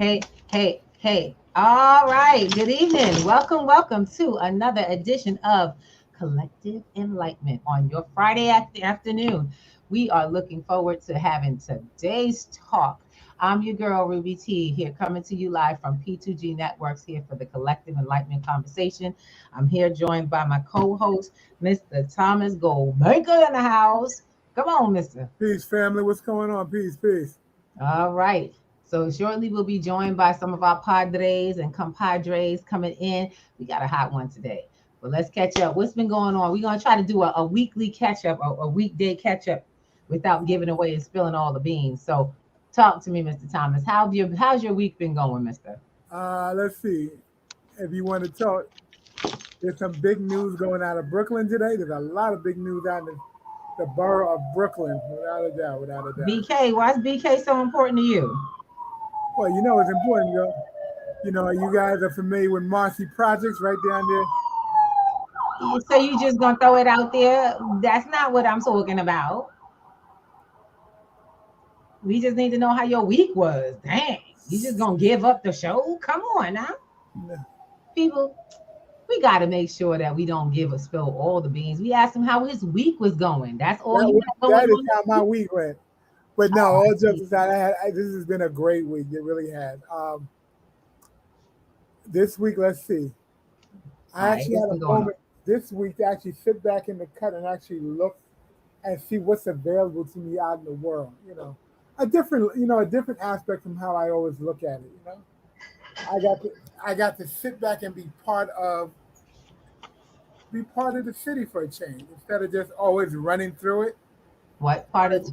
Hey, hey, hey. All right. Good evening. Welcome to another edition of Collective Enlightenment on your Friday afternoon. We are looking forward to having today's talk. I'm your girl, Ruby T, here coming to you live from P2G Networks here for the Collective Enlightenment Conversation. I'm here joined by my co host, Mr. Thomas Goldmaker in the house. Come on, mister. Peace, family. What's going on? Peace, peace. All right. So shortly we'll be joined by some of our padres and compadres coming in. We got a hot one today. But let's catch up. What's been going on? We're gonna try to do a weekly catch up, a weekday catch up without giving away and spilling all the beans. So talk to me, Mr. Thomas. How's your week been going, mister? Let's see. If you want to talk, there's some big news going out of Brooklyn today. There's a lot of big news out in the borough of Brooklyn, without a doubt, without a doubt. BK, why is BK so important to you? Well, it's important, though. You guys are familiar with Marcy Projects right down there. So you just gonna throw it out there? That's not what I'm talking about. We just need to know how your week was. Dang, you just gonna give up the show? Come on now, people. We got to make sure that we don't give a spill all the beans. We asked him how his week was going. That's all you got going That is on. how my week went. But no, all jokes aside, this has been a great week. It really has. This week, let's see. I actually had a moment this week to actually sit back in the cut and actually look and see what's available to me out in the world. A different aspect from how I always look at it. I got to sit back and be part of the city for a change instead of just always running through it. What part of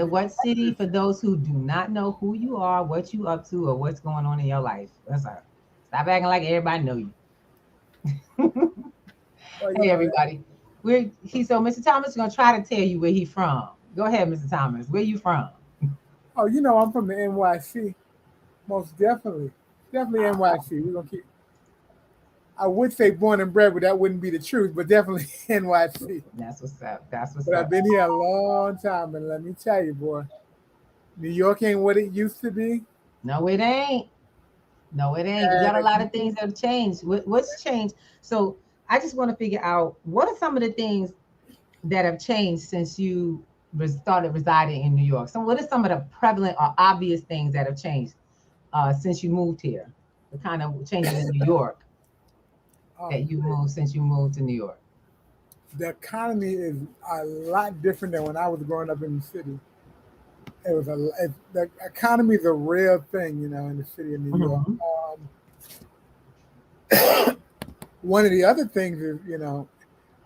what city? For those who do not know who you are, what you up to, or what's going on in your life. That's all. Stop acting like everybody know you. Hey everybody. So Mr. Thomas is gonna try to tell you where he's from. Go ahead, Mr. Thomas. Where you from? Oh, I'm from the NYC. Most definitely. Definitely NYC. We're gonna keep I would say born and bred, but that wouldn't be the truth, but definitely NYC. That's what's up. That's what's But up. I've been here a long time, and let me tell you, boy, New York ain't what it used to be. No, it ain't. No, it ain't. We got a lot of things that have changed. What's changed? So I just want to figure out what are some of the things that have changed since you started residing in New York. So what are some of the prevalent or obvious things that have changed since you moved here? The kind of changes in New York that you moved since you moved to New York. The economy is a lot different than when I was growing up in the city. The economy is a real thing, in the city of New York. One of the other things is,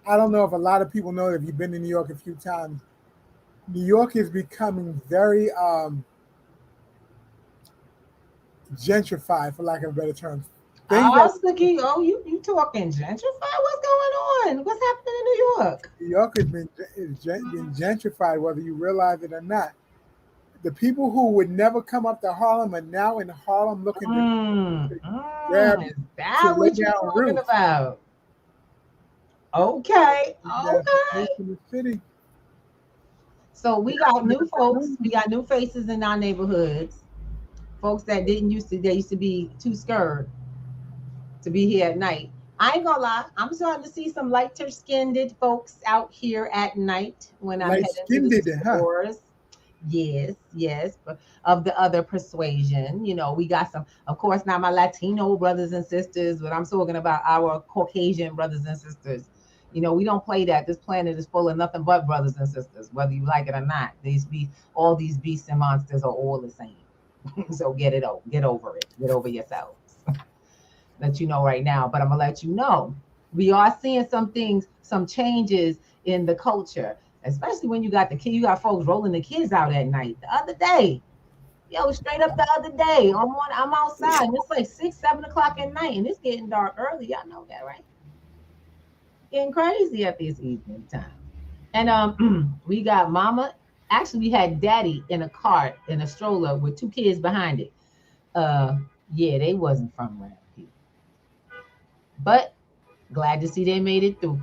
I don't know if a lot of people know if you've been to New York a few times. New York is becoming very gentrified, for lack of a better term. You talking gentrified? What's going on? What's happening in New York? New York has been gentrified, whether you realize it or not. The people who would never come up to Harlem are now in Harlem looking to grab. Is that what you're talking about? Okay. In the city. So we got new folks. We got new faces in our neighborhoods. Folks that they used to be too scared to be here at night. I ain't gonna lie, I'm starting to see some lighter skinned folks out here at night when I'm heading to the stores. Yes, but of the other persuasion, we got some, of course, not my Latino brothers and sisters, but I'm talking about our Caucasian brothers and sisters. We don't play that. This planet is full of nothing but brothers and sisters, whether you like it or not. All these beasts and monsters are all the same. So get over it. Get over yourselves. Let you know right now, but I'm gonna let you know we are seeing some things, some changes in the culture, especially when you got folks rolling the kids out at night. The other day, straight up the other day, I'm outside and it's like 6-7 o'clock at night and it's getting dark early. Y'all know that, right? Getting crazy at this evening time. And we got mama. Actually, we had daddy in a cart in a stroller with 2 kids behind it. Yeah, they wasn't from around here. But glad to see they made it through.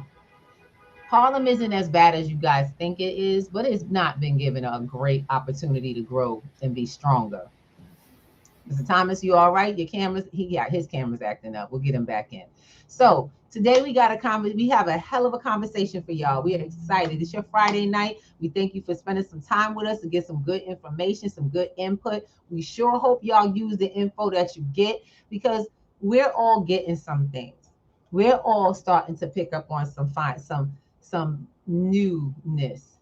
Harlem isn't as bad as you guys think it is, but it's not been given a great opportunity to grow and be stronger. Mr. Thomas, you all right? Your cameras, he got his cameras acting up. We'll get him back in. So today we have a hell of a conversation for y'all. We are excited. It's your Friday night. We thank you for spending some time with us to get some good information, some good input. We sure hope y'all use the info that you get, because we're all getting some things. We're all starting to pick up on some newness.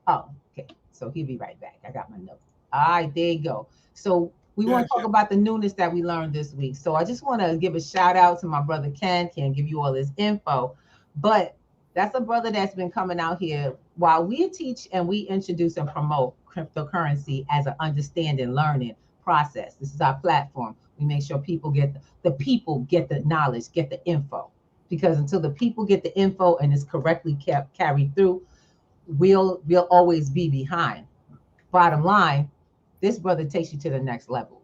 Oh, okay. So he'll be right back. I got my notes. All right, there you go. So we want Yeah, to talk about the newness that we learned this week. So I just want to give a shout out to my brother Ken. Can't give you all this info, but that's a brother that's been coming out here while we teach and we introduce and promote cryptocurrency as an understanding, learning process. This is our platform. We make sure people get the people get the knowledge, get the info, because until the people get the info and it's correctly kept carried through, we'll always be behind. Bottom line, this brother takes you to the next level.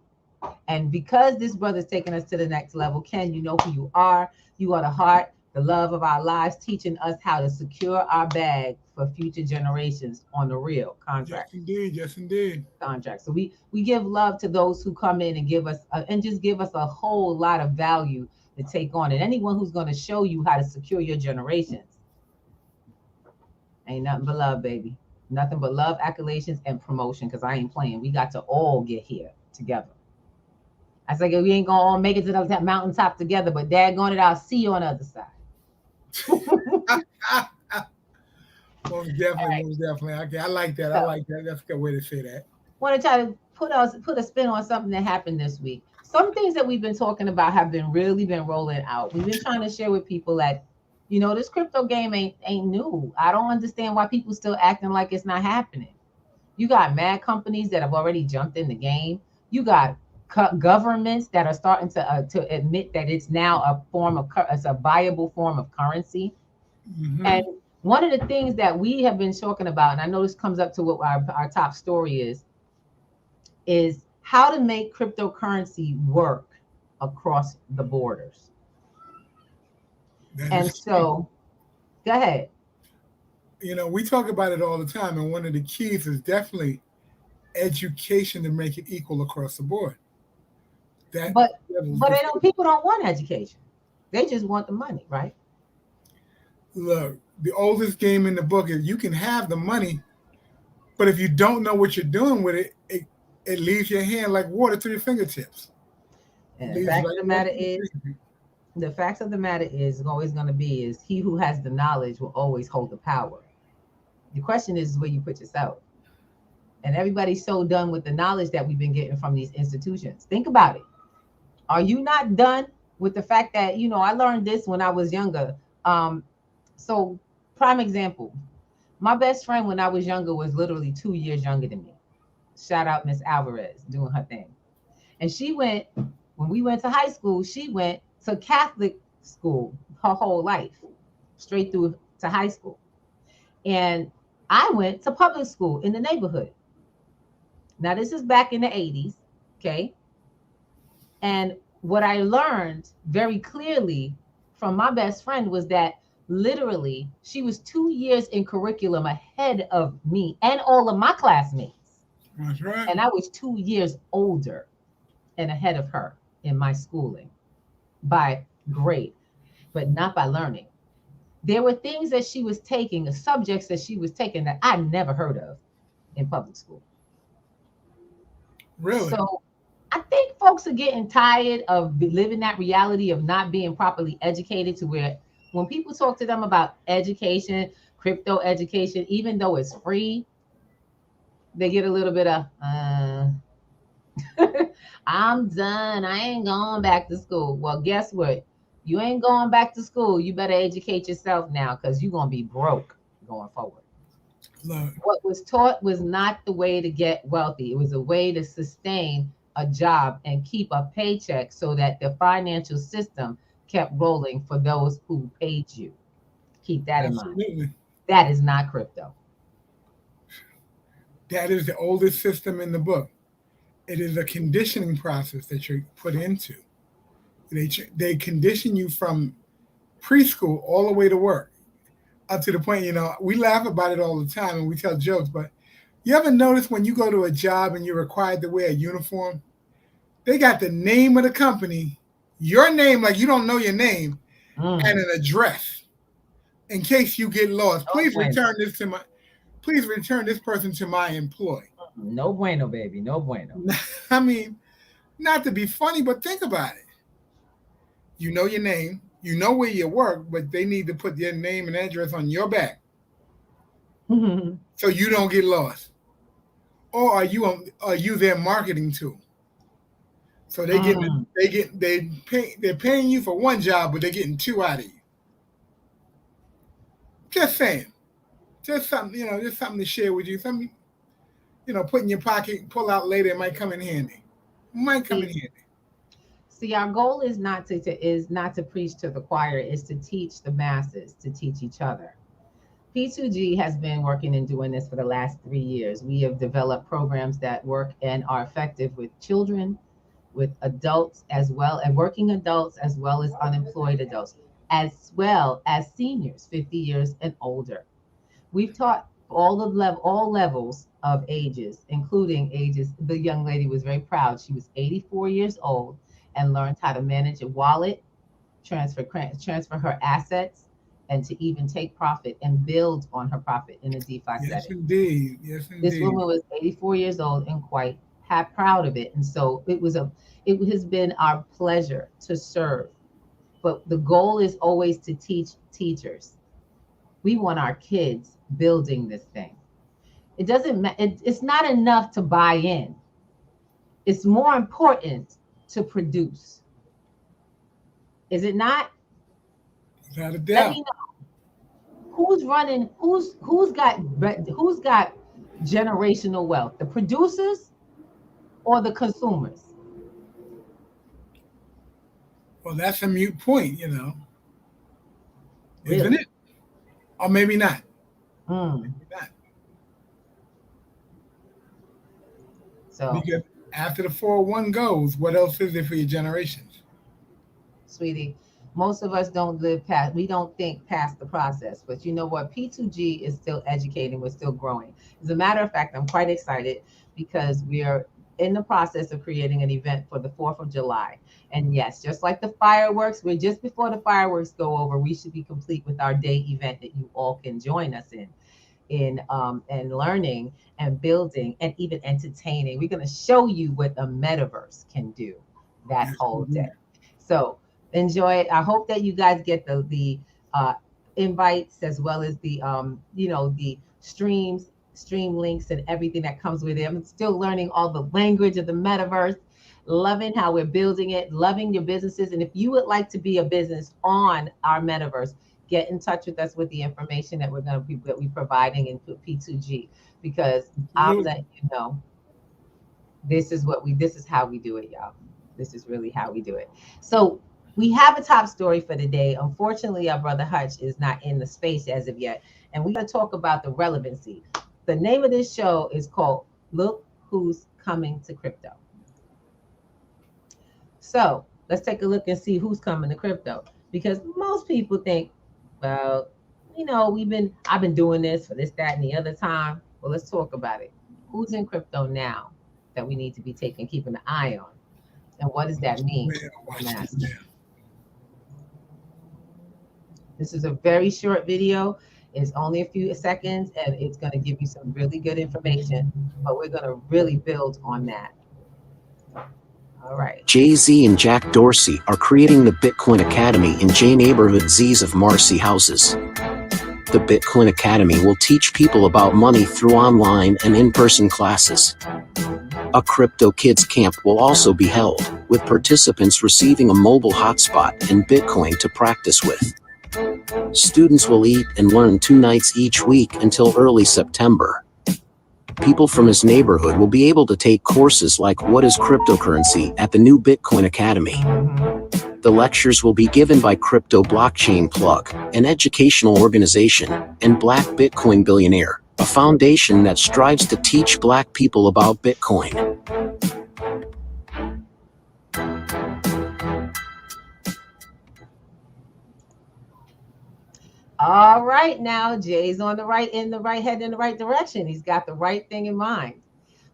And because this brother's taking us to the next level, Ken, you know who you are. You are the heart, the love of our lives, teaching us how to secure our bag for future generations on the real yes, contract. indeed. Yes, indeed. Contract. So we give love to those who come in and give us and just give us a whole lot of value to take on. And anyone who's going to show you how to secure your generations, ain't nothing but love, baby. Nothing but love, accolations, and promotion. Because I ain't playing. We got to all get here together. I said, we ain't gonna all make it to the mountaintop together, but daggone it, I'll see you on the other side. Most All definitely, right. most definitely. Okay, I like that. I So, like that. That's a good way to say that. want to try to put a spin on something that happened this week. Some things that we've been talking about have been really been rolling out. We've been trying to share with people that, this crypto game ain't new. I don't understand why people still acting like it's not happening. You got mad companies that have already jumped in the game. You got governments that are starting to admit that it's now it's a viable form of currency. And Hmm. one of the things that we have been talking about, and I know this comes up to what our top story is how to make cryptocurrency work across the borders. That And is key. so, go ahead. We talk about it all the time, and one of the keys is definitely education to make it equal across the board. That But levels but the they don't. People don't want education. They just want the money, right? look. The oldest game in the book is you can have the money, but if you don't know what you're doing with it, it leaves your hand like water to your fingertips. It And the leaves fact of right the off matter your is, fingertips. the facts of the matter is always going to be is he who has the knowledge will always hold the power. The question is where you put yourself. And everybody's so done with the knowledge that we've been getting from these institutions. Think about it. Are you not done with the fact that, I learned this when I was younger? Um, so, prime example, my best friend when I was younger was literally 2 years younger than me. Shout out Miss Alvarez doing her thing. And when we went to high school, she went to Catholic school her whole life, straight through to high school. And I went to public school in the neighborhood. Now, this is back in the 80s. Okay. And what I learned very clearly from my best friend was that literally she was 2 years in curriculum ahead of me and all of my classmates. That's right. And I was 2 years older and ahead of her in my schooling by grade, but not by learning. There were things that she was taking, subjects that she was taking that I never heard of in public school. Really. So I think folks are getting tired of living that reality of not being properly educated to where when people talk to them about education, crypto education, even though it's free, they get a little bit of, I'm done. I ain't going back to school. Well, guess what? You ain't going back to school. You better educate yourself now because you're going to be broke going forward. Look, What was taught was not the way to get wealthy. It was a way to sustain a job and keep a paycheck so that the financial system kept rolling for those who paid you. Keep that in mind. absolutely. That is not crypto. That is the oldest system in the book. It is a conditioning process that you're put into. They condition you from preschool all the way to work, up to the point, we laugh about it all the time and we tell jokes, but you ever notice when you go to a job and you're required to wear a uniform, They got the name of the company, your name, like you don't know your name, and Mm. an address in case you get lost. No bueno. Please return this person to my employ. No bueno, baby. No bueno. I mean, not to be funny, but think about it. You know your name, you know where you work, but they need to put your name and address on your back so you don't get lost. Or are you their marketing tool? So Mm. they're paying you for one job, but they're getting two out of you. Just saying. Just something, just something to share with you. Something, put in your pocket, pull out later. It might come in handy. Might come in See, handy. see, our goal is not to preach to the choir, is to teach the masses, to teach each other. P2G has been working and doing this for the last 3 years. We have developed programs that work and are effective with children, with adults as well, and working adults as well as unemployed adults, as well as seniors, 50 years and older. We've taught all levels of ages, including ages. The young lady was very proud. She was 84 years old and learned how to manage a wallet, transfer her assets, and to even take profit and build on her profit in a DeFi Yes, setting. indeed. Yes, This indeed. woman was 84 years old and quite proud of it. And so it has been our pleasure to serve. But the goal is always to teach teachers. We want our kids building this thing. It doesn't it's not enough to buy in. It's more important to produce. Is it not? Without a Let doubt. me know who's running, who's got generational wealth, the producers or the consumers? Well, that's a mute point, isn't Really? it? Or maybe not. Mm. Maybe not. So, Because after the 401 goes, what else is there for your generations? sweetie, most of us don't live past, we don't think past the process. But you know what? P2G is still educating, we're still growing. As a matter of fact, I'm quite excited because we are in the process of creating an event for the 4th of July. And yes, just like the fireworks, we're just before the fireworks go over, we should be complete with our day event that you all can join us in and learning and building and even entertaining. We're going to show you what the metaverse can do that Yes, whole day. indeed. So enjoy it. I hope that you guys get the invites as well as the stream links and everything that comes with it. I'm still learning all the language of the metaverse, loving how we're building it, loving your businesses. And if you would like to be a business on our metaverse, get in touch with us with the information that we're providing in P2G, because I'm Absolutely. letting you know this is how we do it, y'all. This is really how we do it. So we have a top story for today. Unfortunately, our brother Hutch is not in the space as of yet, and we got to talk about the relevancy. The name of this show is called "Look Who's Coming to Crypto." So let's take a look and see who's coming to crypto, because most people think, well, I've been doing this for this, that, and the other time. Well, let's talk about it. Who's in crypto now that we need to be keeping an eye on? And what does that mean Well, for the watch this masses? now. This is a very short video. It's only a few seconds and it's going to give you some really good information, but we're going to really build on that. All right. Jay-Z and Jack Dorsey are creating the Bitcoin Academy in J neighborhood Z's of Marcy houses. The Bitcoin Academy will teach people about money through online and in-person classes. A Crypto Kids Camp will also be held, with participants receiving a mobile hotspot and Bitcoin to practice with. Students will eat and learn 2 nights each week until early September. People from his neighborhood will be able to take courses like What is Cryptocurrency at the new Bitcoin Academy. Mm-hmm. The lectures will be given by Crypto Blockchain Plug, an educational organization, and Black Bitcoin Billionaire, a foundation that strives to teach Black people about Bitcoin. All right, now Jay's on the right in the right head in the right direction. He's got the right thing in mind.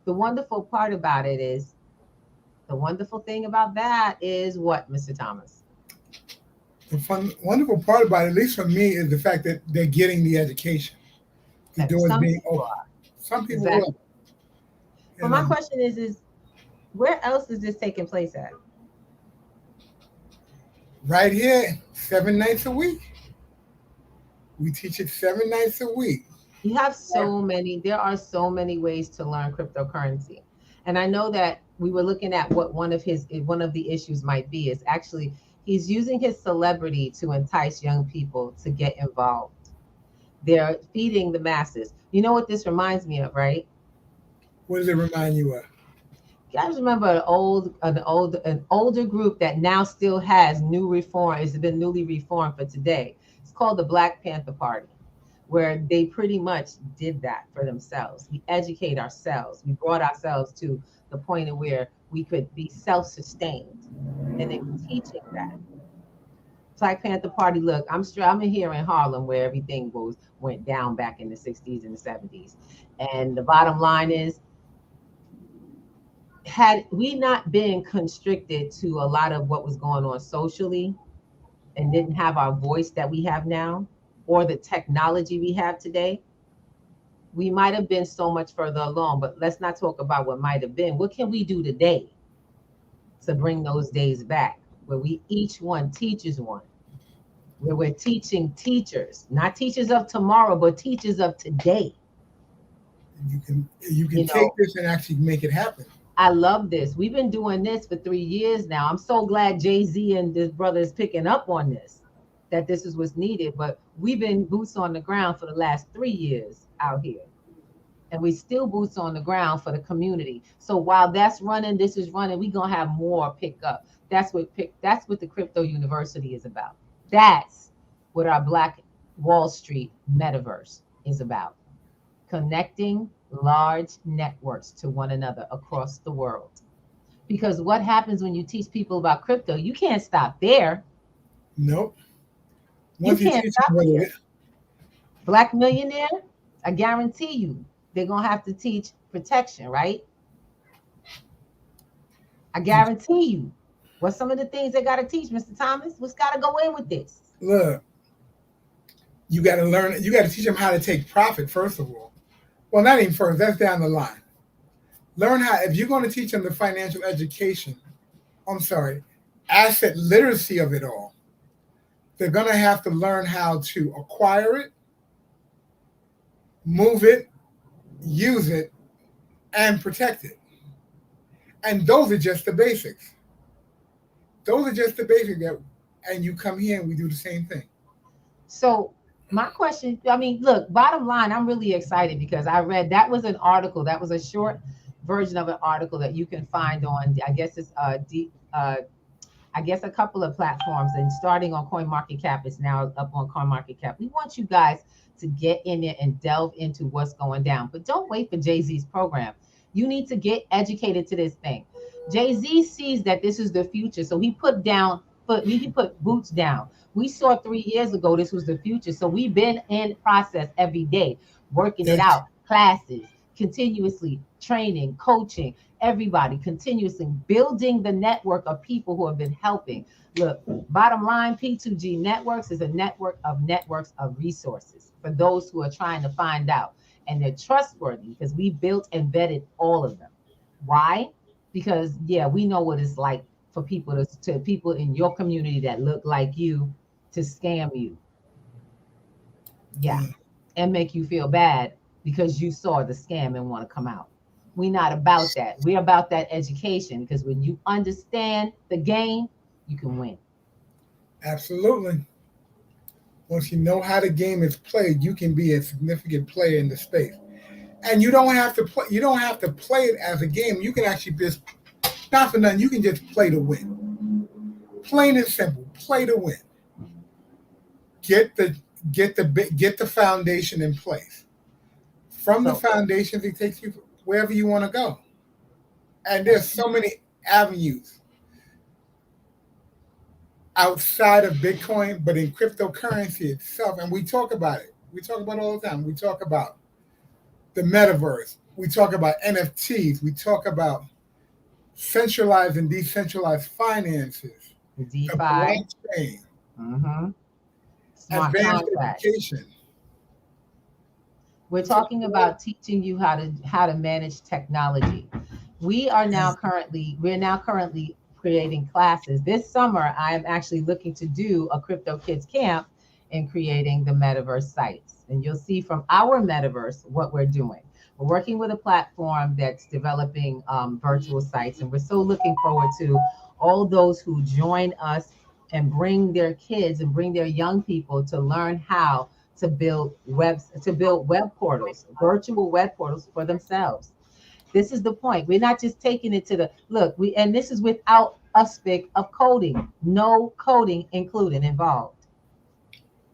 The wonderful part about it is The wonderful thing about that is what, Mr. Thomas? The wonderful part about it, at least for me, is the fact that they're getting the education. The That doors some being people open. are. Some people Exactly. will. But my question is where else is this taking place at? Right here, 7 nights a week. We teach it 7 nights a week. You have so many, there are so many ways to learn cryptocurrency. And I know that we were looking at what one of the issues might be is actually he's using his celebrity to entice young people to get involved. They're feeding the masses. You know what this reminds me of, right? What does it remind you of? You guys remember an older group that now still has new reform, it's been newly reformed for today. It's called the Black Panther Party, where they pretty much did that for themselves. We educate ourselves. We brought ourselves to the point of where we could be self-sustained, and they were teaching that. Black Panther Party. Look, I'm in here in Harlem where everything went down back in the 60s and the 70s. And the bottom line is, had we not been constricted to a lot of what was going on socially and didn't have our voice that we have now, or the technology we have today, we might have been so much further along. But let's not talk about what might have been. What can we do today to bring those days back where we each one teaches one, where we're teaching teachers, not teachers of tomorrow, but teachers of today? You can take this and actually make it happen. I love this. We've been doing this for 3 years now. I'm so glad Jay-Z and his brother is picking up on this, that this is what's needed. But we've been boots on the ground for the last 3 years out here. And we still boots on the ground for the community. So while that's running, this is running, we're gonna have more pick up. That's what the Crypto University is about. That's what our Black Wall Street metaverse is about. Connecting large networks to one another across the world. Because what happens when you teach people about crypto, you can't stop there. Nope. You Once you can't teach stop them there. Black millionaire, I guarantee you, they're gonna have to teach protection, right? I guarantee you. What's some of the things they gotta teach, Mr. Thomas? What's gotta go in with this? look, you got to learn. You got to teach them how to take profit first of all. Well, not even first. That's down the line. Learn how. If you're going to teach them the financial education, I'm sorry, asset literacy of it all, they're going to have to learn how to acquire it, move it, use it, and protect it. And those are just the basics. Those are just the basics. And you come here and we do the same thing. So my question, I mean, look, bottom line, I'm really excited because I read that was an article, that was a short version of an article that you can find on, I guess it's I guess a couple of platforms, and starting on CoinMarketCap, it's now up on CoinMarketCap. We want you guys to get in there and delve into what's going down, but don't wait for Jay-Z's program. You need to get educated to this thing. Jay-Z sees that this is the future, so he put boots down. We saw 3 years ago this was the future, so we've been in process every day, working it Yes. out, classes, continuously training, coaching, everybody continuously building the network of people who have been helping. Look, bottom line, P2G Networks is a network of resources for those who are trying to find out. And they're trustworthy because we built and vetted all of them. Why? Because yeah, we know what it's like for people to people in your community that look like you to scam you. Yeah. And make you feel bad because you saw the scam and want to come out. We're not about that. We're about that education because when you understand the game, you can win. Absolutely. Once you know how the game is played, you can be a significant player in the space. And you don't have to play. You don't have to play it as a game. You can actually just, not for nothing. You can just play to win. Plain and simple. Play to win. Get the foundation in place. From the So foundations, it takes you wherever you want to go. And there's so many avenues outside of Bitcoin, but in cryptocurrency itself. And we talk about it. We talk about it all the time. We talk about the metaverse. We talk about NFTs. We talk about centralized and decentralized finances, The a DeFi, blockchain, smart advanced contracts. education. We're So, talking about teaching you how to manage technology. We're now currently creating classes. This summer, I'm actually looking to do a crypto kids camp in creating the metaverse sites. And you'll see from our metaverse what we're doing. We're working with a platform that's developing virtual sites, and we're so looking forward to all those who join us and bring their kids and bring their young people to learn how to build web portals, virtual web portals for themselves. This is the point. We're not just taking it to the look. And this is without a speck of coding, no coding included involved.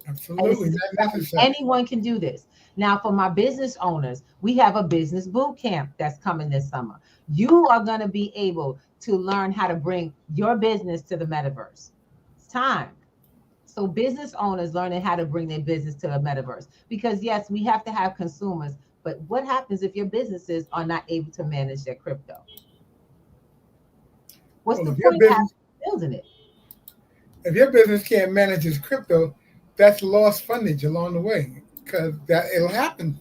And this absolutely is not exciting. necessary. Anyone can do this. Now, for my business owners, we have a business boot camp that's coming this summer. You are going to be able to learn how to bring your business to the metaverse. It's time. So business owners learning how to bring their business to the metaverse. Because yes, we have to have consumers, but what happens if your businesses are not able to manage their crypto? What's Well, the point of building it? if your business can't manage its crypto, that's lost fundage along the way because that it'll happen.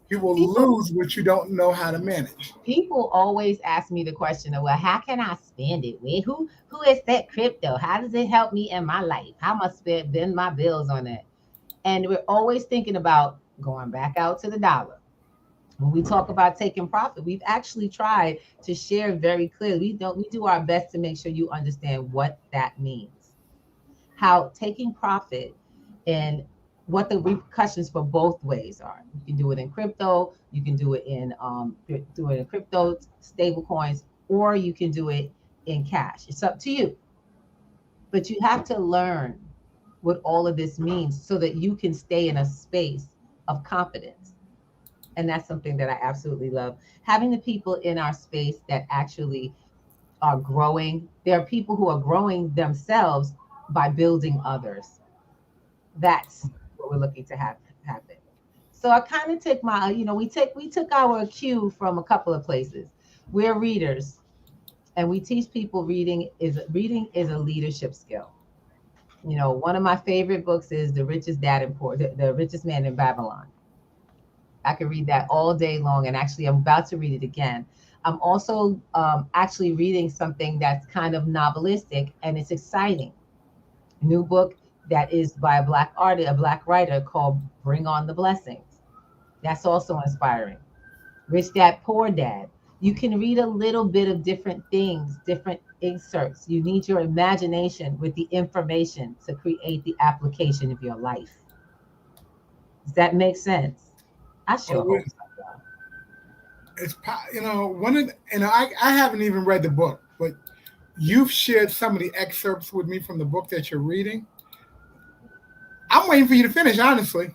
You will People lose what you don't know how to manage. people always ask me the question of, well, how can I spend it? Who is that crypto? How does it help me in my life? How much spend my bills on it? And we're always thinking about going back out to the dollar. When we talk about taking profit, we've actually tried to share very clearly. We do our best to make sure you understand what that means. How taking profit and what the repercussions for both ways are. You can do it in crypto, you can do it in crypto stable coins, or you can do it in cash. It's up to you. But you have to learn what all of this means so that you can stay in a space of confidence. And that's something that I absolutely love. Having the people in our space that actually are growing. There are people who are growing themselves by building others. That's what we're looking to have happen. So I kind of take we took our cue from a couple of places. We're readers, and we teach people reading is a leadership skill. One of my favorite books is The Richest Dad in Poor, the Richest Man in Babylon. I could read that all day long, and actually, I'm about to read it again. I'm also actually reading something that's kind of novelistic, and it's exciting. New book that is by a black artist, a black writer called Bring On the Blessings. That's also inspiring. Rich Dad, Poor Dad. You can read a little bit of different things, different excerpts. You need your imagination with the information to create the application of your life. Does that make sense? I sure Oh, hope so. one of I haven't even read the book, but you've shared some of the excerpts with me from the book that you're reading. I'm waiting for you to finish, honestly.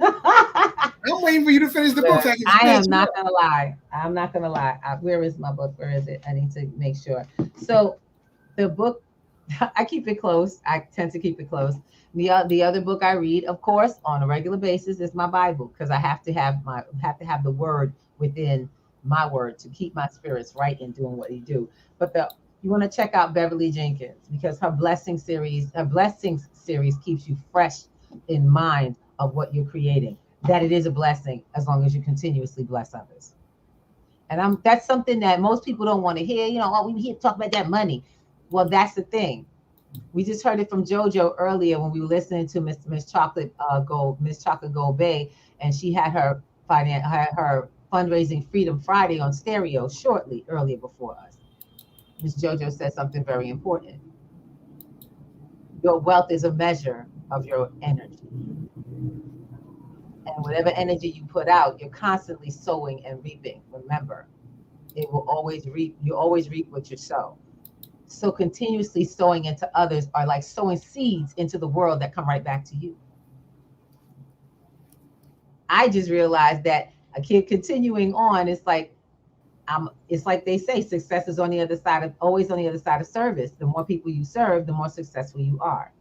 I'm waiting for you to finish the book so Look, I can I spit am you not up. gonna lie. I'm not gonna lie. Where is my book? Where is it? I need to make sure. So the book, I keep it close. I tend to keep it close. The other book I read, of course, on a regular basis is my Bible because I have to have the word within my word to keep my spirits right in doing what he do. But the you want to check out Beverly Jenkins because her blessings series keeps you fresh in mind of what you're creating. That it is a blessing as long as you continuously bless others. And that's something that most people don't want to hear. Oh, we here to talk about that money. Well, that's the thing. We just heard it from JoJo earlier when we were listening to Miss Chocolate Gold Bay, and she had her fundraising Freedom Friday on stereo shortly earlier before us. Miss JoJo said something very important. Your wealth is a measure of your energy. And whatever energy you put out, you're constantly sowing and reaping. Remember, it will always reap. You always reap what you sow. So continuously sowing into others are like sowing seeds into the world that come right back to you. I just realized that a kid continuing on, it's like they say, success is always on the other side of service. The more people you serve, the more successful you are.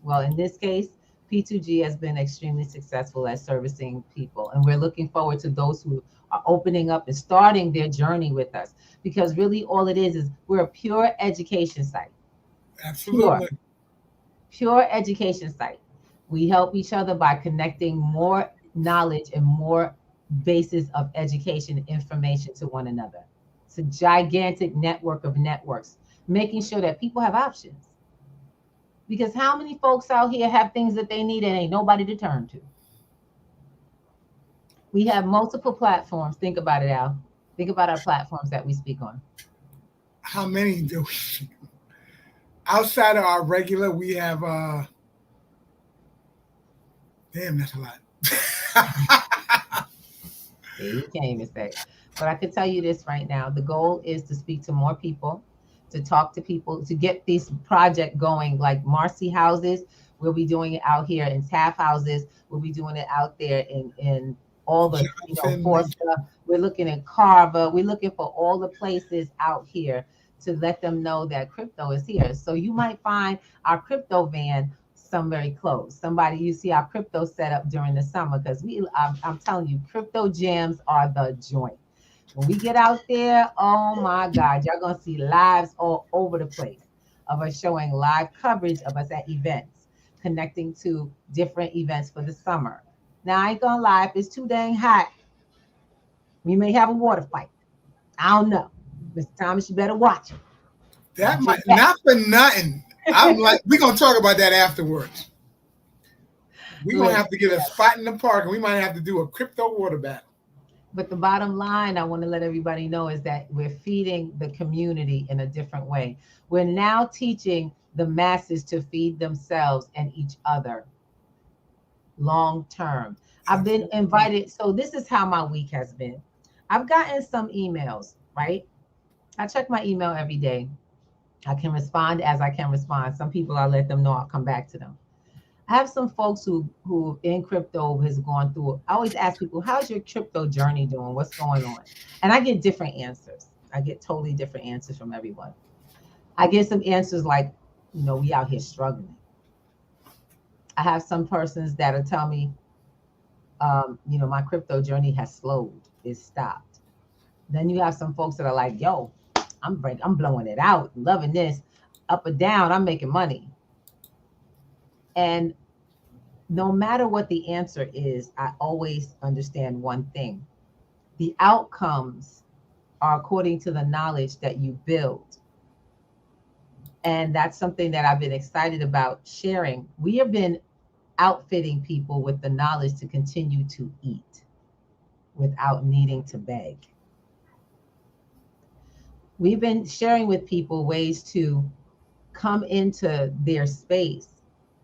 Well, in this case, P2G has been extremely successful at servicing people, and we're looking forward to those who are opening up and starting their journey with us, because really all it is we're a pure education site. Absolutely. Pure education site. We help each other by connecting more knowledge and more basis of education information to one another. It's a gigantic network of networks, making sure that people have options. Because how many folks out here have things that they need and ain't nobody to turn to? We have multiple platforms. Think about it, Al. Think about our platforms that we speak on. How many do we? Outside of our regular, we have damn, that's a lot. Yeah, you can't even say. But I could tell you this right now. The goal is to speak to more people, to talk to people, to get this project going. Like Marcy houses, we'll be doing it out here in Taft houses. We'll be doing it out there in all the, Forster. We're looking at Carver. We're looking for all the places out here to let them know that crypto is here. So you might find our crypto van somewhere close. Somebody, you see our crypto set up during the summer, because I'm telling you, crypto jams are the joint. When we get out there, oh my God, y'all gonna see lives all over the place of us showing live coverage of us at events, connecting to different events for the summer. Now I ain't gonna lie, if it's too dang hot, we may have a water fight. I don't know. Mr. Thomas, you better watch it. That might not for nothing. I'm like, we're gonna talk about that afterwards. We're gonna have to get a spot in the park, and we might have to do a crypto water battle. But the bottom line, I want to let everybody know, is that we're feeding the community in a different way. We're now teaching the masses to feed themselves and each other long term. I've been invited. So this is how my week has been. I've gotten some emails, right? I check my email every day. I can respond as I can respond. Some people, I'll let them know, I'll come back to them. I have some folks who in crypto has gone through. I always ask people, how's your crypto journey doing? What's going on? And I get different answers. I get totally different answers from everyone. I get some answers like, we out here struggling. I have some persons that'll tell me, my crypto journey has slowed, it's stopped. Then you have some folks that are like, yo, I'm blowing it out, loving this, up or down, I'm making money. And no matter what the answer is, I always understand one thing. The outcomes are according to the knowledge that you build. And that's something that I've been excited about sharing. We have been outfitting people with the knowledge to continue to eat without needing to beg. We've been sharing with people ways to come into their space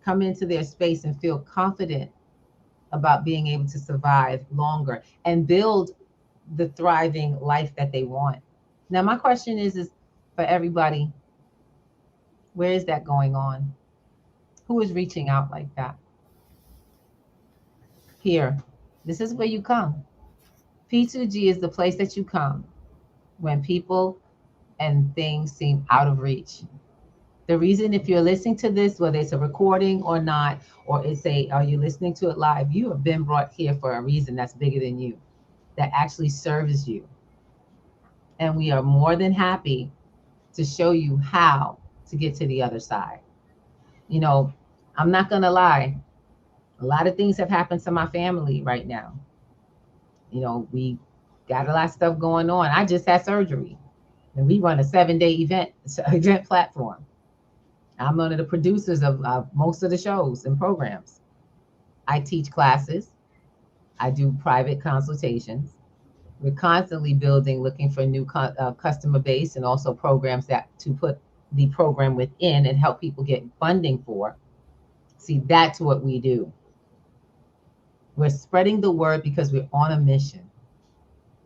and feel confident about being able to survive longer and build the thriving life that they want. Now, my question is for everybody, where is that going on? Who is reaching out like that? Here, this is where you come. P2G is the place that you come when people and things seem out of reach. The reason, if you're listening to this, whether it's a recording or not, or are you listening to it live, you have been brought here for a reason that's bigger than you, that actually serves you. And we are more than happy to show you how to get to the other side. I'm not going to lie. A lot of things have happened to my family right now. We got a lot of stuff going on. I just had surgery, and we run a 7-day event platform. I'm one of the producers of most of the shows and programs. I teach classes. I do private consultations. We're constantly building, looking for new customer base, and also programs to put the program within and help people get funding for. See, that's what we do. We're spreading the word because we're on a mission.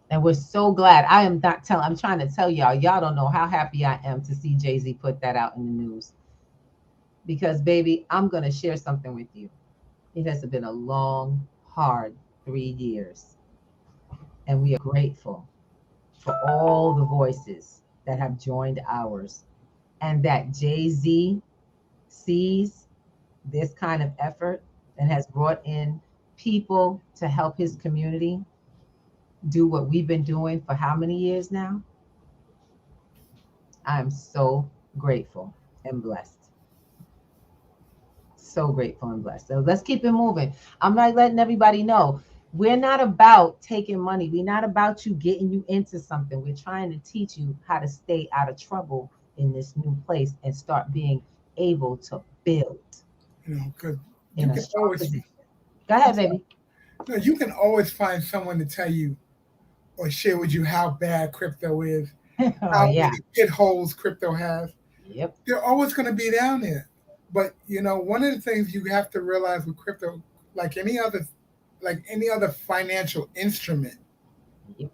And we're so glad. I'm trying to tell y'all don't know how happy I am to see Jay-Z put that out in the news. Because, baby, I'm going to share something with you. It has been a long, hard 3 years. And we are grateful for all the voices that have joined ours. And that Jay-Z sees this kind of effort and has brought in people to help his community do what we've been doing for how many years now? I'm so grateful and blessed. So grateful and blessed. So let's keep it moving. I'm like letting everybody know we're not about taking money. We're not about you getting you into something. We're trying to teach you how to stay out of trouble in this new place and start being able to build Because you in a can strong always, position. Go ahead, baby. no, you can always find someone to tell you or share with you how bad crypto is, Oh how yeah. many pit holes crypto has. Yep. They're always going to be down there. But one of the things you have to realize with crypto, like any other financial instrument, Yep.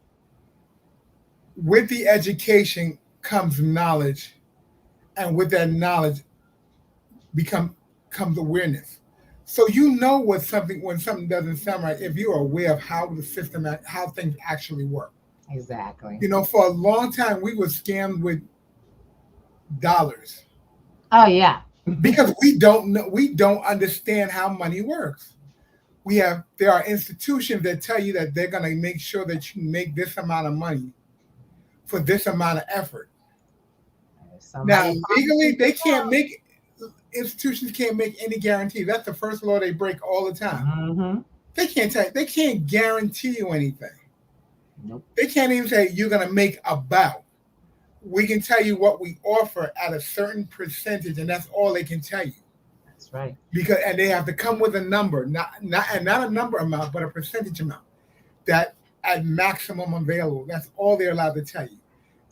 with the education comes knowledge, and with that knowledge comes awareness. So what something when something doesn't sound right if you're aware of how the system, how things actually work. Exactly. For a long time we were scammed with dollars Oh yeah. because we don't understand how money works. There are institutions that tell you that they're going to make sure that you make this amount of money for this amount of effort. Now, Somebody promised legally, you they the can't world. make institutions can't make any guarantee. That's the first law they break all the time. Mm-hmm. They can't guarantee you anything. Nope. They can't even say you're going to make about. We can tell you what we offer at a certain percentage, and that's all they can tell you. That's right. And they have to come with a number, not a number amount, but a percentage amount that at maximum available. That's all they're allowed to tell you.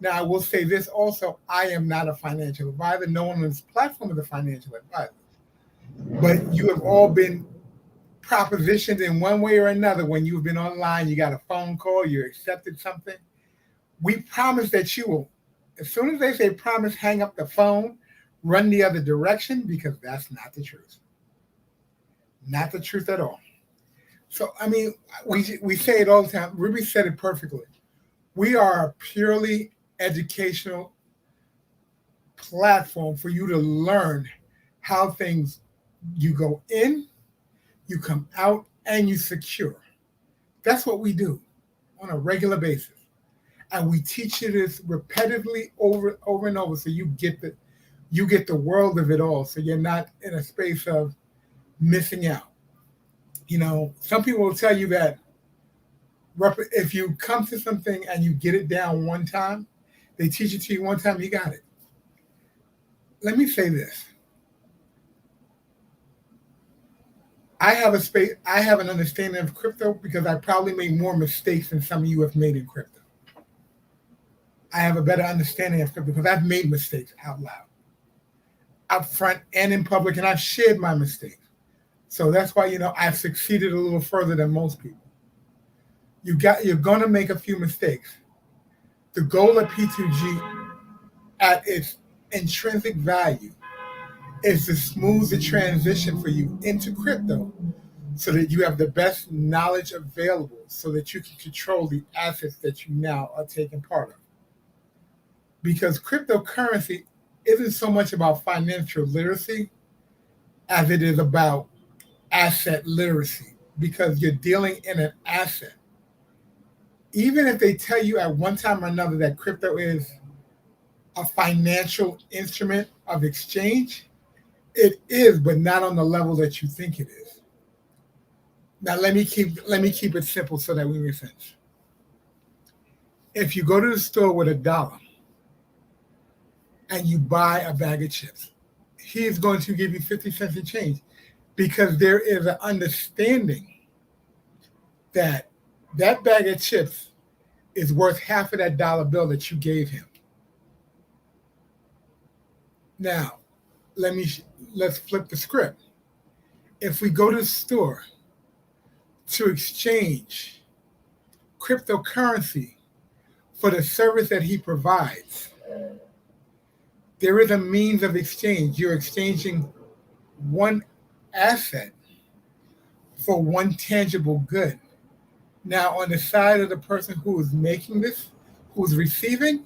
Now, I will say this also: I am not a financial advisor. No one on this platform is a financial advisor, but you have all been propositioned in one way or another when you've been online. You got a phone call, you accepted something. We promise that you will, as soon as they say promise, hang up the phone, run the other direction, because that's not the truth. Not the truth at all. So, I mean, we say it all the time. Ruby said it perfectly. We are a purely educational platform for you to learn how things, you go in, you come out, and you secure. That's what we do on a regular basis. And we teach you this repetitively over and over, so you get the world of it all. So you're not in a space of missing out. Some people will tell you that if you come to something and you get it down one time, they teach it to you one time, you got it. Let me say this. I have an understanding of crypto because I probably made more mistakes than some of you have made in crypto. I have a better understanding of crypto because I've made mistakes out loud, up front and in public, and I've shared my mistakes. So that's why, I've succeeded a little further than most people. You're going to make a few mistakes. The goal of P2G at its intrinsic value is to smooth the transition for you into crypto so that you have the best knowledge available so that you can control the assets that you now are taking part of. Because cryptocurrency isn't so much about financial literacy as it is about asset literacy, because you're dealing in an asset. Even if they tell you at one time or another that crypto is a financial instrument of exchange, it is, but not on the level that you think it is. Now let me keep it simple so that we make sense. If you go to the store with $1 and you buy a bag of chips, he is going to give you 50 cents in change, because there is an understanding that that bag of chips is worth half of that dollar bill that you gave him. Now, let's flip the script. If we go to the store to exchange cryptocurrency for the service that he provides, there is a means of exchange. You're exchanging one asset for one tangible good. Now, on the side of the person who is making this, who's receiving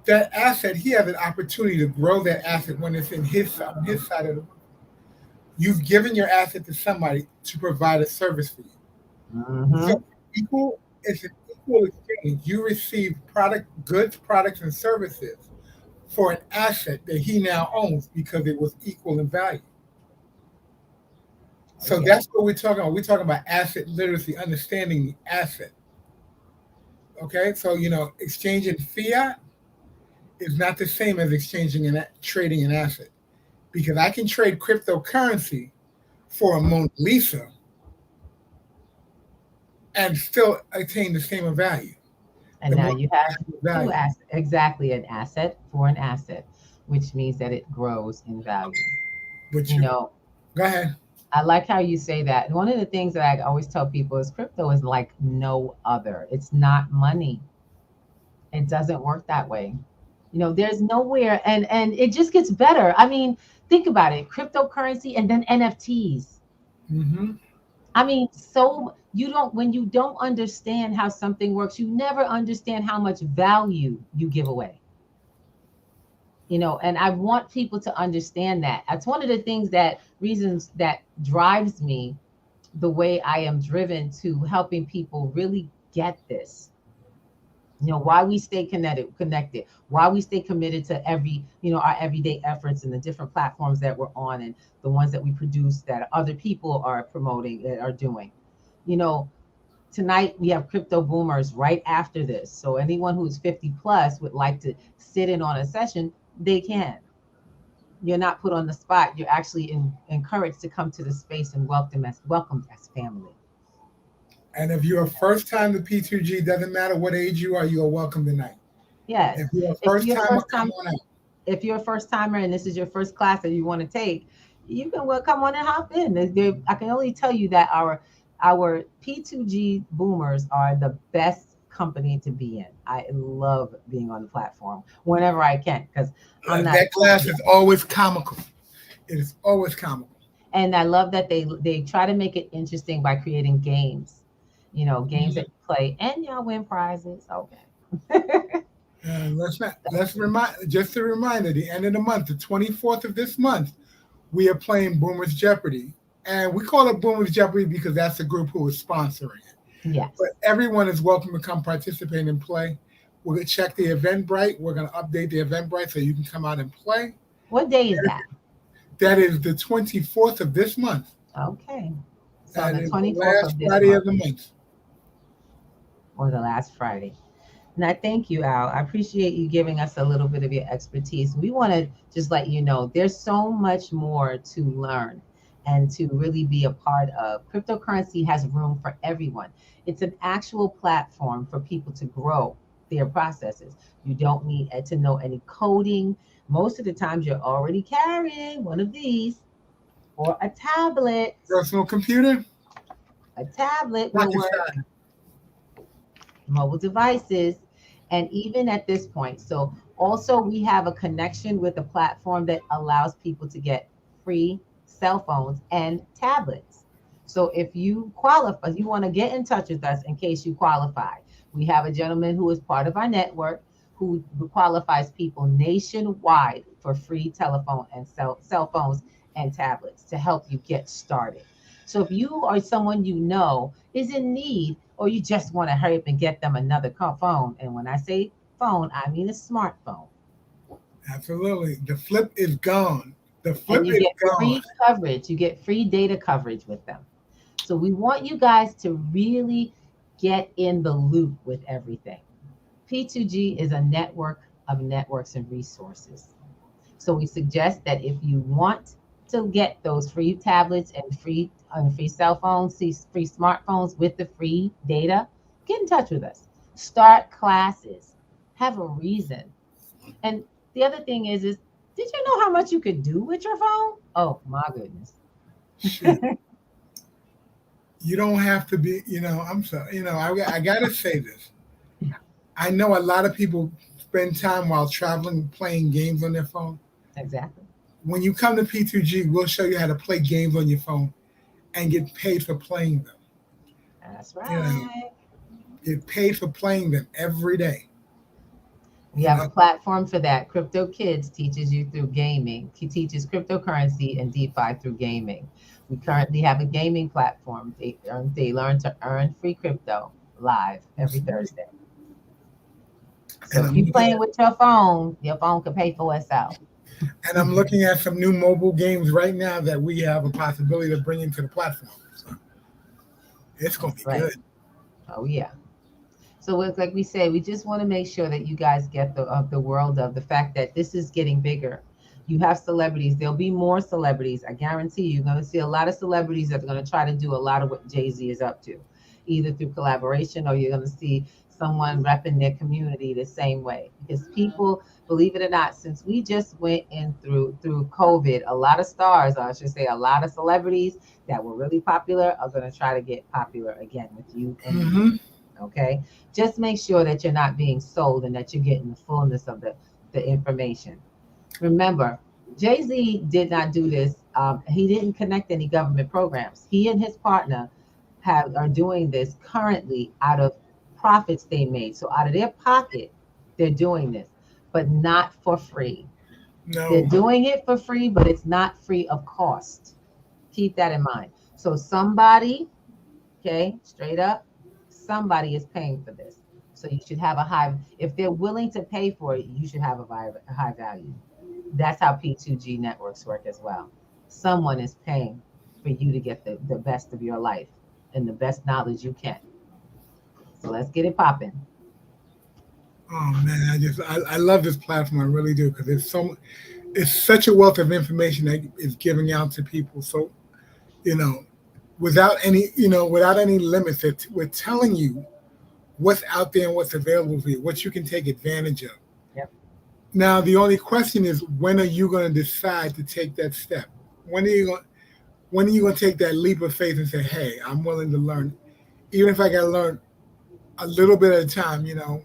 that asset, he has an opportunity to grow that asset when it's on his side of the world. You've given your asset to somebody to provide a service for you. So Mm-hmm. it's an equal exchange. You receive goods, products, and services for an asset that he now owns because it was equal in value. Oh, So yeah. that's what we're talking about. We're talking about asset literacy, understanding the asset. Okay, so exchanging fiat is not the same as exchanging and trading an asset because I can trade cryptocurrency for a Mona Lisa and still attain the same value. And The now Mona you Lisa have has two value, assets, exactly an asset for an asset, which means that it grows in value. but You you know, go ahead. I like how you say that. One of the things that I always tell people is crypto is like no other. It's not money. It doesn't work that way. There's nowhere, and it just gets better. I mean, think about it: cryptocurrency and then NFTs. Hmm. I mean, so you don't when you don't understand how something works, you never understand how much value you give away. And I want people to understand that. That's one of the reasons that drives me the way I am driven to helping people really get this. Why we stay connected, why we stay committed to our everyday efforts and the different platforms that we're on and the ones that we produce that other people are promoting that are doing. You know, Tonight we have crypto boomers right after this. So anyone who's 50 plus would like to sit in on a session, they can. You're not put on the spot. You're actually encouraged to come to the space and welcomed as family. And if you're a first time to P2G, doesn't matter what age you are welcome tonight. Yes. If you're a If first you're timer, first come time on out. if you're a first timer and this is your first class that you want to take, you can come on and hop in. I can only tell you that our P2G boomers are the best company to be in. I love being on the platform whenever I can because I'm not That class is always comical. It is always comical. and I love that they try to make it interesting by creating games. Games that you play and y'all win prizes. Okay. And let's remind just a reminder, the end of the month, the 24th of this month, we are playing Boomers Jeopardy. And we call it Boomers Jeopardy because that's the group who is sponsoring it. But Yes. everyone is welcome to come participate and play. We're going to check the Eventbrite. We're going to update the Eventbrite so you can come out and play. What day is that? That is the 24th of this month. Okay. So on That the is the 24th last of this Friday month of the month. or the last Friday. And I thank you, Al. I appreciate you giving us a little bit of your expertise. We want to just let you know there's so much more to learn and to really be a part of. Cryptocurrency has room for everyone. It's an actual platform for people to grow their processes. You don't need to know any coding. Most of the times, you're already carrying one of these or Personal computer, a tablet will pocket work, size. mobile devices, and even at this point. So also we have a connection with a platform that allows people to get free cell phones and tablets. So if you qualify, you want to get in touch with us in case you qualify. We have a gentleman who is part of our network who qualifies people nationwide for free telephone and cell phones and tablets to help you get started. So if you or someone is in need, or you just want to hurry up and get them another phone, and when I say phone, I mean a smartphone, Absolutely. The flip is gone. The and flip you is get gone. free coverage, you get free data coverage with them. So we want you guys to really get in the loop with everything. P2G is a network of networks and resources. So we suggest that if you want to get those free tablets and free cell phones, free smartphones with the free data, get in touch with us. Start classes. Have a reason. And the other thing is did you know how much you could do with your phone? Oh my goodness. Shoot. You don't have to be, I'm sorry, I got to say this. I know a lot of people spend time while traveling playing games on their phone. Exactly. When you come to P2G, we'll show you how to play games on your phone and get paid for playing them. That's You know, right. get paid for playing them every day. We have a platform for that. Crypto Kids teaches you through gaming. He teaches cryptocurrency and DeFi through gaming. We currently have a gaming platform. They learn to earn free crypto live every Thursday. So And if I'm you're looking playing with your phone can pay for itself. and I'm looking at some new mobile games right now that we have a possibility of bringing to the platform. So it's going to That's be right. good. Oh yeah. So it's like we say, we just want to make sure that you guys get the world of the fact that this is getting bigger. You have celebrities. There'll be more celebrities. I guarantee you're going to see a lot of celebrities that are going to try to do a lot of what Jay-Z is up to, either through collaboration or you're going to see someone repping their community the same way. Because people, believe it or not, since we just went in through COVID, a lot of stars, or I should say, a lot of celebrities that were really popular are going to try to get popular again with you and me. Mm-hmm. Okay, just make sure that you're not being sold and that you're getting the fullness of the information. Remember, Jay-Z did not do this. He didn't connect any government programs. He and his partner are doing this currently out of profits they made. So out of their pocket, they're doing this, but not for free. They're No. doing it for free, but it's not free of cost. Keep that in mind. So somebody, okay, straight up, somebody is paying for this. So you should have a high, if they're willing to pay for it, you should have a high value. That's how P2G networks work as well. Someone is paying for you to get the best of your life and the best knowledge you can. So let's get it popping. Oh man, I love this platform. I really do because it's such a wealth of information that is giving out to people. So you know, without any limits, we're telling you what's out there and what's available for you, what you can take advantage of. Yep. Now, the only question is, when are you going to decide to take that step? When are you going? When are you going to take that leap of faith and say, "Hey, I'm willing to learn, even if I got to learn a little bit at a time"? One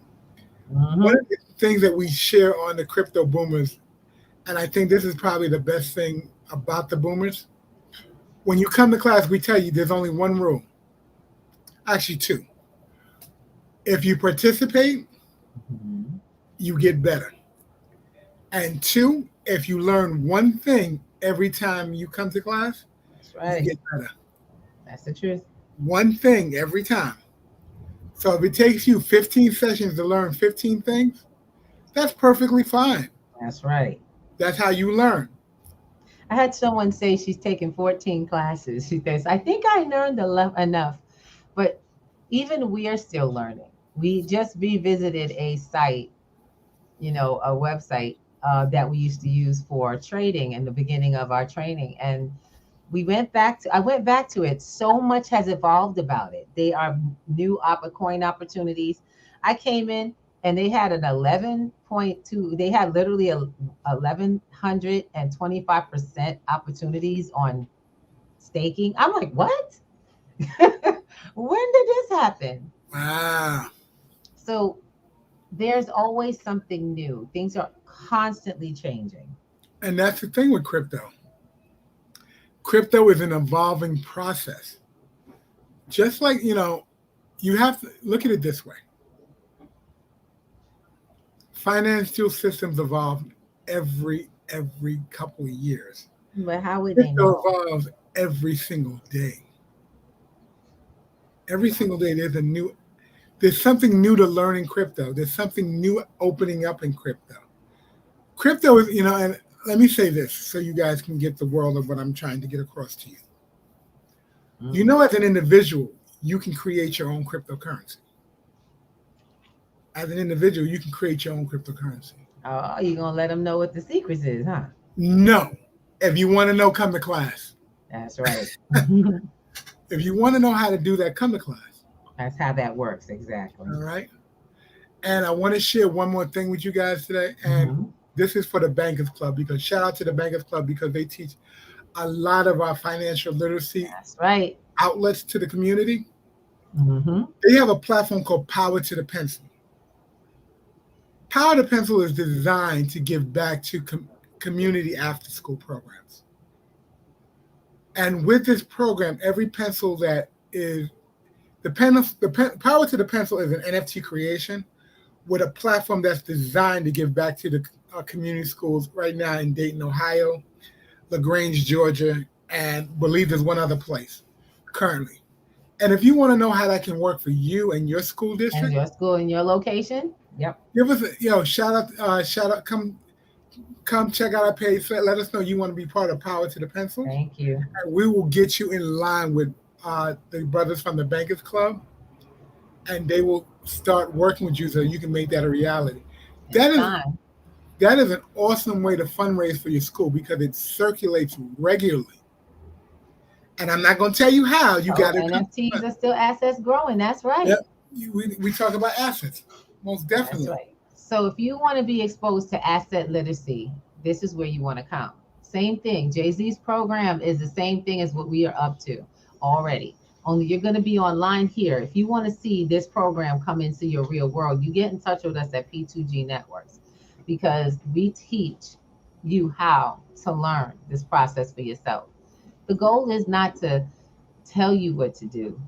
Mm-hmm. of the things that we share on the crypto boomers, and I think this is probably the best thing about the boomers. When you come to class, we tell you there's only one rule, actually two. If you participate, Mm-hmm. you get better. And two, if you learn one thing every time you come to class, That's you right. get better. That's the truth. One thing every time. So if it takes you 15 sessions to learn 15 things, that's perfectly fine. That's right. That's how you learn. I had someone say she's taken 14 classes. She says, I think I learned enough. But even we are still learning. We just revisited a site, a website that we used to use for trading in the beginning of our training. And I went back to it. So much has evolved about it. They are new coin opportunities. I came in and they had an 11.2, they had literally a 1125% opportunities on staking. I'm like, what? When did this happen? Wow. So there's always something new. Things are constantly changing. And that's the thing with crypto. Crypto is an evolving process. Just like, you have to look at it this way. Financial systems evolve every couple of years. But how would they Crypto know? evolves every single day. Every single day there's something new to learn in crypto. There's something new opening up in crypto. Crypto is, and let me say this so you guys can get the world of what I'm trying to get across to you. As an individual, you can create your own cryptocurrency. As an individual, you can create your own cryptocurrency. Oh, you gonna let them know what the secrets is, huh? No. If you want to know, come to class. That's right. If you want to know how to do that, come to class. That's how that works, exactly. All right. And I want to share one more thing with you guys today. And this is for the Bankers Club, because shout out to the Bankers Club because they teach a lot of our financial literacy That's right. outlets to the community. Mm-hmm. They have a platform called Power to the Pencil. Power to Pencil is designed to give back to community after-school programs. And with this program, every pencil that is Power to the Pencil is an NFT creation with a platform that's designed to give back to the community schools right now in Dayton, Ohio, LaGrange, Georgia, and believe there's one other place currently. And if you want to know how that can work for you and your school And district, your school and your location. Yep. give us shout out, come check out our page. Let us know you want to be part of Power to the Pencil. Thank you. And we will get you in line with the brothers from the Bankers Club, and they will start working with you so you can make that a reality. That is an awesome way to fundraise for your school because it circulates regularly. And I'm not going to tell you how. You got it. NFTs are still assets growing. That's right. Yep. We talk about assets, most definitely. That's right. So if you want to be exposed to asset literacy, this is where you want to come. Same thing. Jay-Z's program is the same thing as what we are up to already. Only you're going to be online here. If you want to see this program come into your real world, you get in touch with us at P2G Networks because we teach you how to learn this process for yourself. The goal is not to tell you what to do.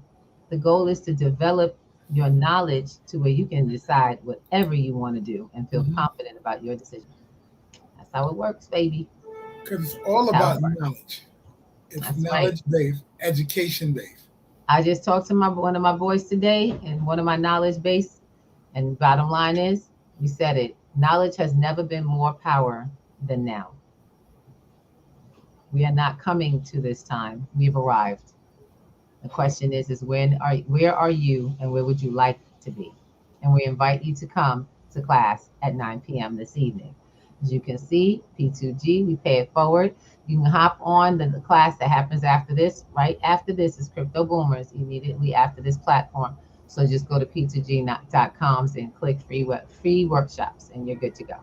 The goal is to develop your knowledge to where you can decide whatever you want to do and feel confident about your decision. That's how it works, baby. Because it's all about knowledge. It's knowledge-based, education-based. I just talked to one of my boys today, and one of my knowledge base, and bottom line is, we said it, knowledge has never been more power than now. We are not coming to this time. We've arrived. The question is where are you and where would you like to be? And we invite you to come to class at 9 p.m. this evening. As you can see, P2G, we pay it forward. You can hop on the class that happens after this. Right after this is Crypto Boomers, immediately after this platform. So just go to p2g.com and click free workshops, and you're good to go.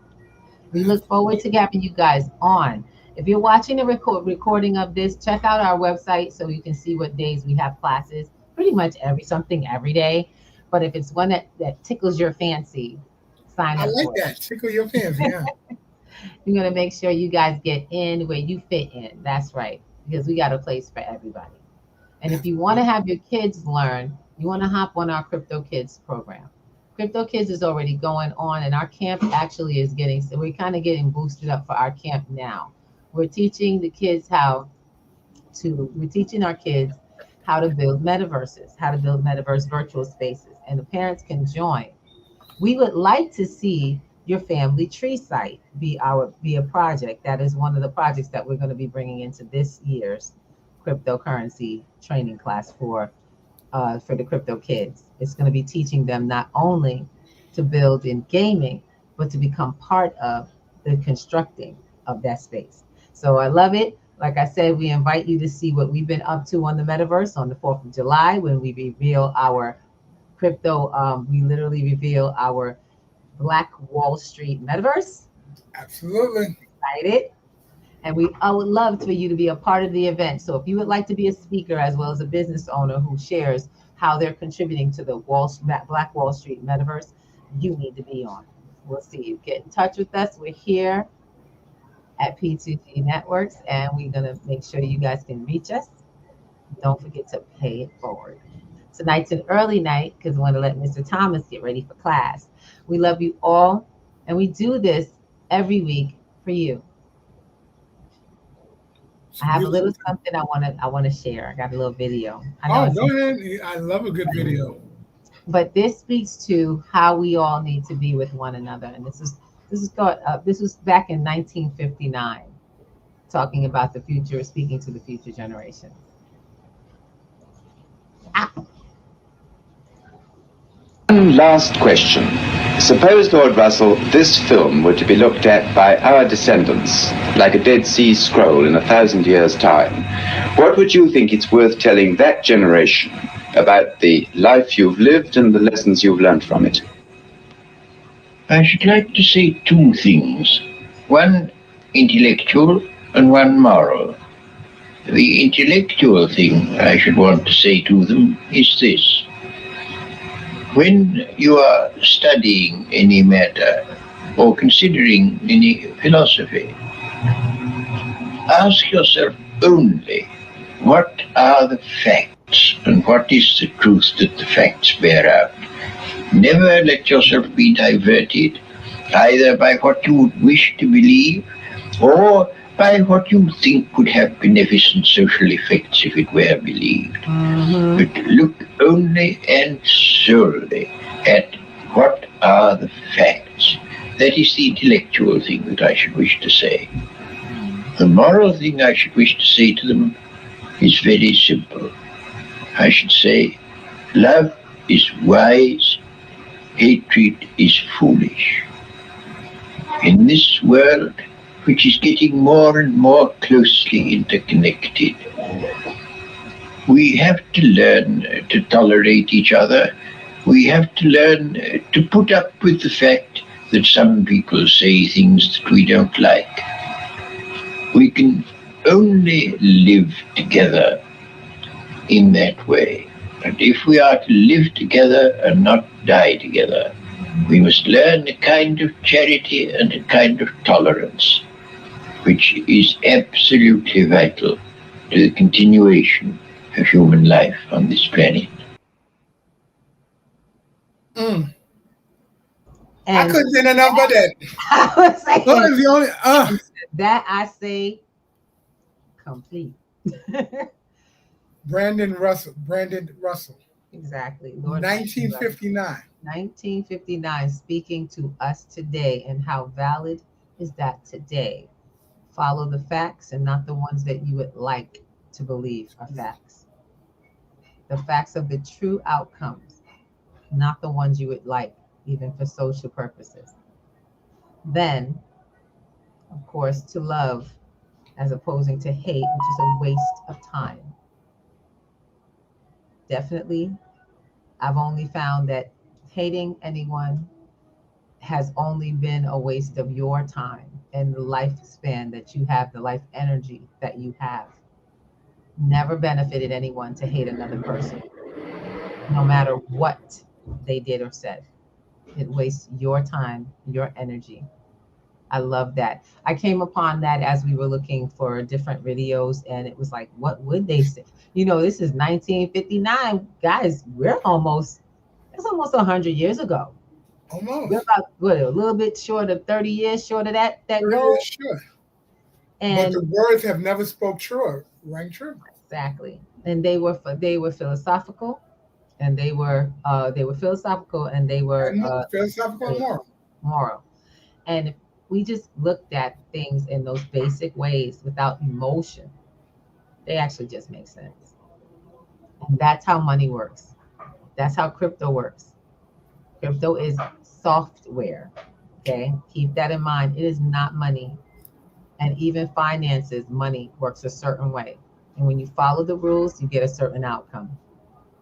We look forward to having you guys on. If you're watching a recording of this, check out our website so you can see what days we have classes. Pretty much something every day. But if it's one that tickles your fancy, sign up. I like that. Tickle your fancy, yeah. You're going to make sure you guys get in where you fit in. That's right. Because we got a place for everybody. And if you want to have your kids learn, you want to hop on our Crypto Kids program. Crypto Kids is already going on, and our camp actually is we're kind of getting boosted up for our camp now. We're teaching our kids how to build metaverses, how to build metaverse virtual spaces, and the parents can join. We would like to see your family tree site be a project. That is one of the projects that we're going to be bringing into this year's cryptocurrency training class for the Crypto Kids. It's going to be teaching them not only to build in gaming, but to become part of the constructing of that space. So I love it. Like I said, we invite you to see what we've been up to on the metaverse on the 4th of July when we reveal our crypto. We literally reveal our Black Wall Street metaverse. Absolutely. Excited. And I would love for you to be a part of the event. So if you would like to be a speaker as well as a business owner who shares how they're contributing to the Black Wall Street metaverse, you need to be on. We'll see you. Get in touch with us. We're here at P2G Networks, and we're going to make sure you guys can reach us. Don't forget to pay it forward. Tonight's an early night because we want to let Mr. Thomas get ready for class. We love you all, and we do this every week for you. I have a little something I want to share. I got a little video. Go ahead. I love a good video. But this speaks to how we all need to be with one another, and this was back in 1959, talking about the future, speaking to the future generation. One last question. Suppose, Lord Russell, this film were to be looked at by our descendants, like a Dead Sea Scroll in 1,000 years' time. What would you think it's worth telling that generation about the life you've lived and the lessons you've learned from it? I should like to say two things, one intellectual and one moral. The intellectual thing I should want to say to them is this. When you are studying any matter or considering any philosophy, ask yourself only, what are the facts and what is the truth that the facts bear out? Never let yourself be diverted either by what you would wish to believe or by what you think could have beneficent social effects if it were believed. But look only and solely at what are the facts. That is the intellectual thing that I should wish to say. The moral thing I should wish to say to them is very simple. I should say, love is wise, hatred is foolish. In this world, which is getting more and more closely interconnected, we have to learn to tolerate each other. We have to learn to put up with the fact that some people say things that we don't like. We can only live together in that way. And if we are to live together and not die together, we must learn a kind of charity and a kind of tolerance, which is absolutely vital to the continuation of human life on this planet. I And couldn't say enough about that. I was saying, That is the only. that I say complete. Brandon Russell. Exactly. Lord, 1959. 1959, speaking to us today, and how valid is that today? Follow the facts and not the ones that you would like to believe are facts. The facts of the true outcomes, not the ones you would like, even for social purposes. Then, of course, to love as opposing to hate, which is a waste of time. Definitely, I've only found that hating anyone has only been a waste of your time and the lifespan that you have, the life energy that you have. Never benefited anyone to hate another person, no matter what they did or said. It wastes your time, your energy. I love that. I came upon that as we were looking for different videos, and it was like, what would they say? You know, this is 1959. Guys, it's almost 100 years ago. Almost. We're about, what, a little bit short of 30 years short of that 30 goal. years, sure. But And the words have never spoke true, rang true. exactly. And they were philosophical, and they were philosophical, and they were Philosophical and moral. moral. And if we just looked at things in those basic ways without emotion, they actually just make sense. And that's how money works. That's how crypto works. Crypto is software. Okay. Keep that in mind. It is not money. And even finances, money works a certain way. And when you follow the rules, you get a certain outcome.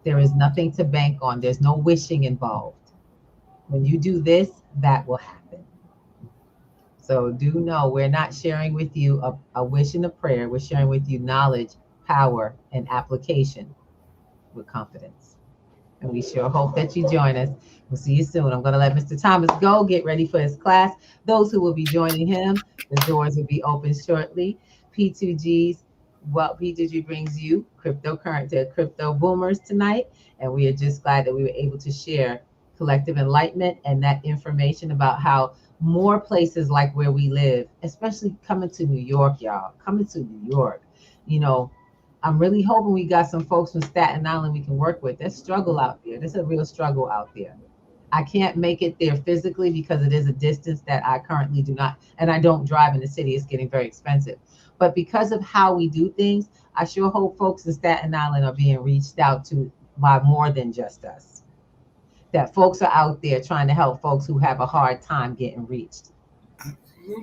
There is nothing to bank on. There's no wishing involved. When you do this, that will happen. So do know we're not sharing with you a wish and a prayer. We're sharing with you knowledge, power, and application with confidence. And we sure hope that you join us. We'll see you soon. I'm going to let Mr. Thomas go, get ready for his class. Those who will be joining him, the doors will be open shortly. P2G's, what P2G brings you, crypto boomers tonight. And we are just glad that we were able to share collective enlightenment and that information about how more places like where we live, especially coming to New York, y'all, coming to New York, you know, I'm really hoping we got some folks from Staten Island we can work with. There's struggle out there. There's a real struggle out there. I can't make it there physically because it is a distance that I currently do not, and I don't drive in the city. It's getting very expensive. But because of how we do things, I sure hope folks in Staten Island are being reached out to by more than just us. That folks are out there trying to help folks who have a hard time getting reached.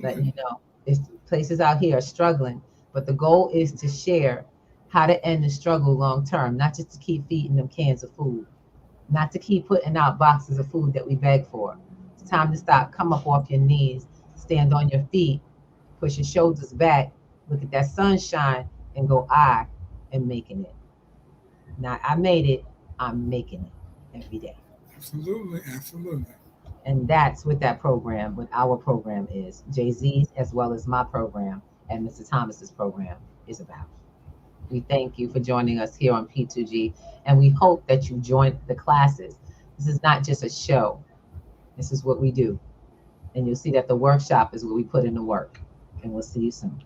But you know, it's places out here are struggling, but the goal is to share how to end the struggle long term, not just to keep feeding them cans of food, not to keep putting out boxes of food that we beg for. It's time to stop. Come up off your knees, stand on your feet, push your shoulders back, look at that sunshine, and go, I am making it. Not I made it, I'm making it every day. Absolutely, absolutely. And that's what that program, what our program is. Jay-Z's as well as my program and Mr. Thomas's program is about. We thank you for joining us here on P2G, and we hope that you join the classes. This is not just a show. This is what we do. And you'll see that the workshop is where we put in the work. And we'll see you soon.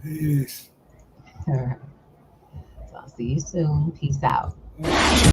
Peace. All right. So I'll see you soon. Peace out.